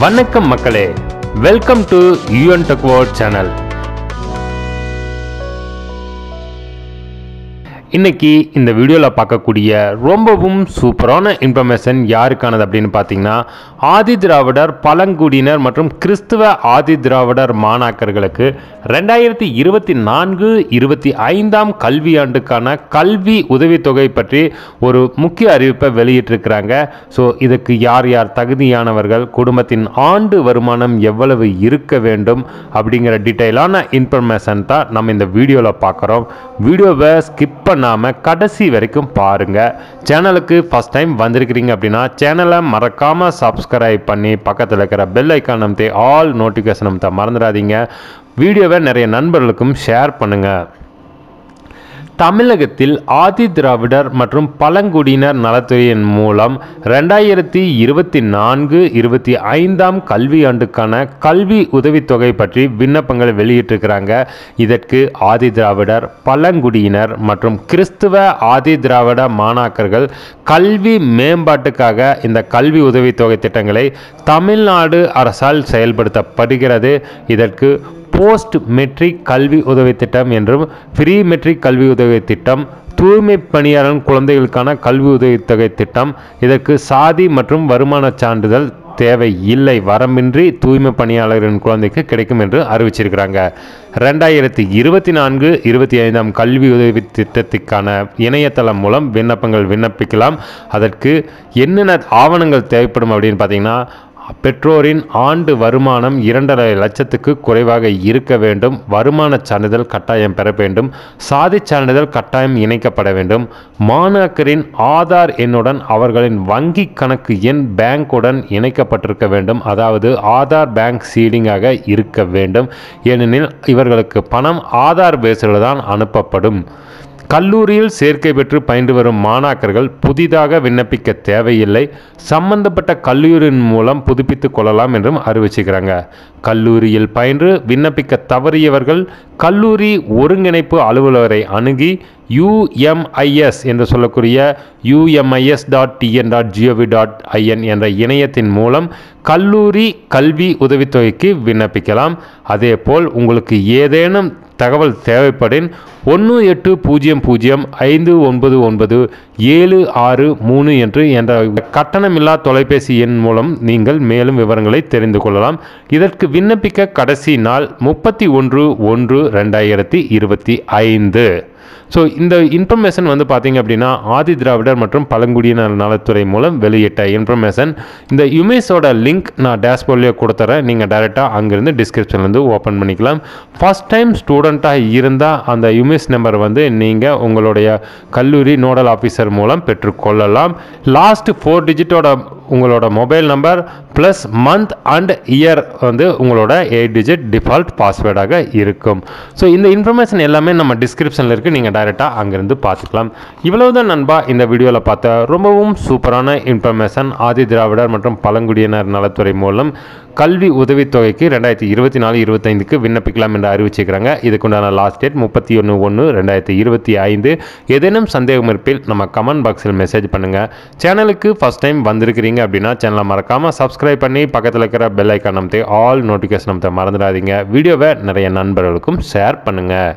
வணக்கம் மக்களே, welcome to UN tech world channel. இன்னைக்கு இந்த வீடியோவில் பார்க்கக்கூடிய ரொம்பவும் சூப்பரான இன்ஃபர்மேஷன் யாருக்கானது அப்படின்னு பார்த்தீங்கன்னா, ஆதி திராவிடர், பழங்குடியினர் மற்றும் கிறிஸ்துவ ஆதி திராவிடர் மாணாக்கர்களுக்கு 2024-25 கல்வியாண்டுக்கான கல்வி உதவித்தொகை பற்றி ஒரு முக்கிய அறிவிப்பை வெளியிட்டிருக்கிறாங்க. ஸோ இதுக்கு யார் யார் தகுதியானவர்கள், குடும்பத்தின் ஆண்டு வருமானம் எவ்வளவு இருக்க வேண்டும் அப்படிங்கிற டீட்டெயிலான இன்ஃபர்மேஷன் தான் நம்ம இந்த வீடியோவில் பார்க்குறோம். வீடியோவை ஸ்கிப் பண்ணாம கடைசி வரைக்கும் பாருங்க. சேனலுக்கு ஃபர்ஸ்ட் டைம் வந்திருக்கிறீங்க அப்படின்னா சேனலை மறக்காம சப்ஸ்கிரைப் பண்ணி பக்கத்தில் இருக்கிற பெல் ஐக்கான் அமைத்து ஆல் நோட்டிஃபிகேஷன் அமைத்த மறந்துடாதீங்க. வீடியோவை நிறைய நண்பர்களுக்கும் ஷேர் பண்ணுங்க. தமிழகத்தில் ஆதி திராவிடர் மற்றும் பழங்குடியினர் நலத்துறையின் மூலம் 2024-25 கல்வியாண்டுக்கான கல்வி உதவித்தொகை பற்றி விண்ணப்பங்கள் வெளியிட்டிருக்கிறாங்க. இதற்கு ஆதி திராவிடர், பழங்குடியினர் மற்றும் கிறிஸ்துவ ஆதி திராவிட மாணாக்கர்கள் கல்வி மேம்பாட்டுக்காக இந்த கல்வி உதவித்தொகை திட்டங்களை தமிழ்நாடு அரசால் செயல்படுத்தப்படுகிறது. இதற்கு போஸ்ட் மெட்ரிக் கல்வி உதவி திட்டம் என்றும் ப்ரீ மெட்ரிக் கல்வி உதவி திட்டம், தூய்மை பணியாளர் குழந்தைகளுக்கான கல்வி உதவித்தொகை திட்டம், இதற்கு சாதி மற்றும் வருமான சான்றிதழ் தேவை இல்லை, வரம்பின்றி தூய்மை பணியாளரின் குழந்தைக்கு கிடைக்கும் என்று அறிவிச்சிருக்கிறாங்க. 2024-25 கல்வி உதவி திட்டத்திற்கான இணையதளம் மூலம் விண்ணப்பங்கள் விண்ணப்பிக்கலாம். அதற்கு என்னென்ன ஆவணங்கள் தேவைப்படும் அப்படின்னு பார்த்தீங்கன்னா, பெற்றோரின் ஆண்டு வருமானம் 2.5 லட்சத்துக்கு குறைவாக இருக்க வேண்டும், வருமான சான்றிதழ் கட்டாயம் பெற வேண்டும், சாதி சான்றிதழ் கட்டாயம் இணைக்கப்பட வேண்டும், மாணாக்கரின் ஆதார் எண்ணுடன் அவர்களின் வங்கி கணக்கு எண் பேங்குடன் இணைக்கப்பட்டிருக்க வேண்டும், அதாவது ஆதார் பேங்க் சீடிங்காக இருக்க வேண்டும். ஏனெனில் இவர்களுக்கு பணம் ஆதார் பேஸில் தான் அனுப்பப்படும். கல்லூரியில் சேர்க்கை பெற்று பயின்று வரும் மாணாக்கர்கள் புதிதாக விண்ணப்பிக்க தேவையில்லை, சம்பந்தப்பட்ட கல்லூரியின் மூலம் புதுப்பித்துக் கொள்ளலாம் என்றும் அறிவிச்சுக்கிறாங்க. கல்லூரியில் பயின்று விண்ணப்பிக்க தவறியவர்கள் கல்லூரி ஒருங்கிணைப்பு அலுவலரை அணுகி UMIS என்று சொல்லக்கூடிய umis.tn.gov.in என்ற இணையத்தின் மூலம் கல்லூரி கல்வி உதவித்தொகைக்கு விண்ணப்பிக்கலாம். அதேபோல் உங்களுக்கு ஏதேனும் தகவல் தேவைப்படின் 18059976 என்ற கட்டணமில்லா தொலைபேசி எண் மூலம் நீங்கள் மேலும் விவரங்களை தெரிந்து கொள்ளலாம். இதற்கு விண்ணப்பிக்க கடைசி நாள் 31/1/2025. ஸோ இந்த இன்ஃபர்மேஷன் பார்த்தீங்க அப்படின்னா, ஆதி திராவிடர் மற்றும் பழங்குடியினர் நலத்துறை மூலம் வெளியிட்ட இன்ஃபர்மேஷன். இந்த யுமேஸோட லிங்க் நான் டேஷ்போர்ட்லேயே கொடுத்துறேன், நீங்கள் டைரெக்டாக அங்கேருந்து டிஸ்கிரிப்ஷன்லேருந்து ஓப்பன் பண்ணிக்கலாம். ஃபஸ்ட் டைம் ஸ்டூடெண்ட்டாக இருந்தால் அந்த யுமேஸ் நம்பர் நீங்கள் உங்களுடைய கல்லூரி நோடல் ஆஃபீஸர் மூலம் பெற்றுக்கொள்ளலாம். லாஸ்ட் 4 டிஜிட்டோட உங்களோட mobile number plus month and year உங்களோட 8 டிஜிட் டிஃபால்ட் பாஸ்வேர்டாக இருக்கும். ஸோ இந்த இன்ஃபர்மேஷன் எல்லாமே நம்ம டிஸ்கிரிப்ஷனில் இருக்குது, நீங்கள் டைரெக்டாக அங்கேருந்து பார்த்துக்கலாம். இவ்வளவுதான் நண்பா இந்த வீடியோவில் பார்த்த ரொம்பவும் சூப்பரான இன்ஃபர்மேஷன். ஆதி திராவிடர் மற்றும் பழங்குடியினர் நலத்துறை மூலம் கல்வி உதவித்தொகைக்கு 2024-25 விண்ணப்பிக்கலாம் என்று அறிவிச்சிருக்கிறாங்க. இதுக்குண்டான லாஸ்ட் டேட் 31/1/2025. ஏதேனும் சந்தேகம் இருப்பில் நம்ம கமெண்ட் பாக்ஸில் மெசேஜ் பண்ணுங்கள். சேனலுக்கு ஃபஸ்ட் டைம் வந்திருக்கிறீங்க அப்படின்னா சேனலை மறக்காமல் சப்ஸ்கிரைப் பண்ணி பக்கத்தில் இருக்கிற பெல் ஐக்கான் அமைத்து ஆல் நோட்டிஃபிகேஷன் அமைத்த மறந்துடாதீங்க. வீடியோவை நிறைய நண்பர்களுக்கும் ஷேர் பண்ணுங்கள்.